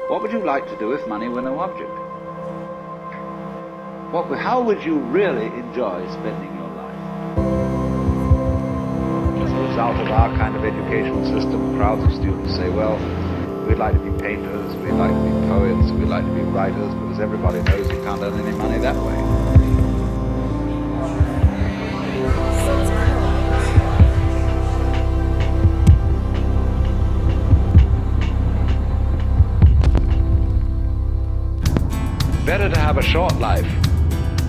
What would you like to do if money were no object? How would you really enjoy spending your life? As a result of our kind of educational system, crowds of students say, well, we'd like to be painters, we'd like to be poets, we'd like to be writers, but as everybody knows, you can't earn any money that way. Better to have a short life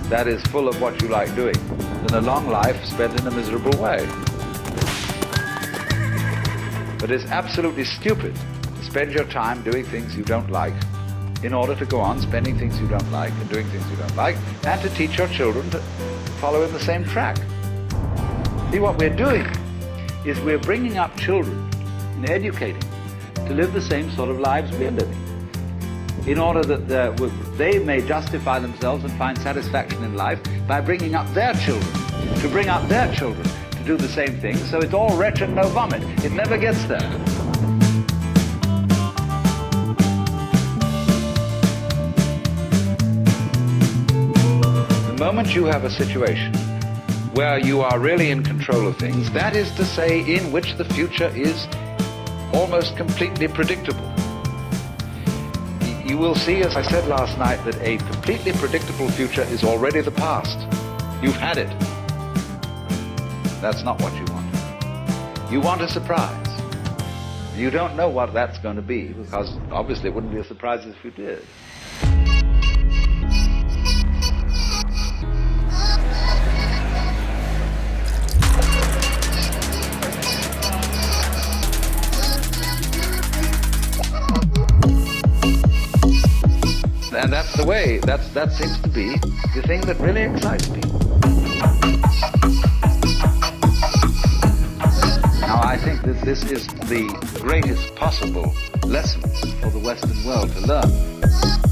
that is full of what you like doing than a long life spent in a miserable way. But it's absolutely stupid to spend your time doing things you don't like in order to go on spending things you don't like and doing things you don't like, and to teach your children to follow in the same track. See, what we're doing is we're bringing up children and educating to live the same sort of lives we're living, in order that they may justify themselves and find satisfaction in life by bringing up their children, to bring up their children to do the same thing, so it's all wretch and no vomit. It never gets there. The moment you have a situation where you are really in control of things, that is to say, in which the future is almost completely predictable, you will see, as I said last night, that a completely predictable future is already the past. You've had it. That's not what you want. You want a surprise. You don't know what that's going to be, because obviously it wouldn't be a surprise if you did. And that's the way, that seems to be the thing that really excites people. Now, I think that this is the greatest possible lesson for the Western world to learn.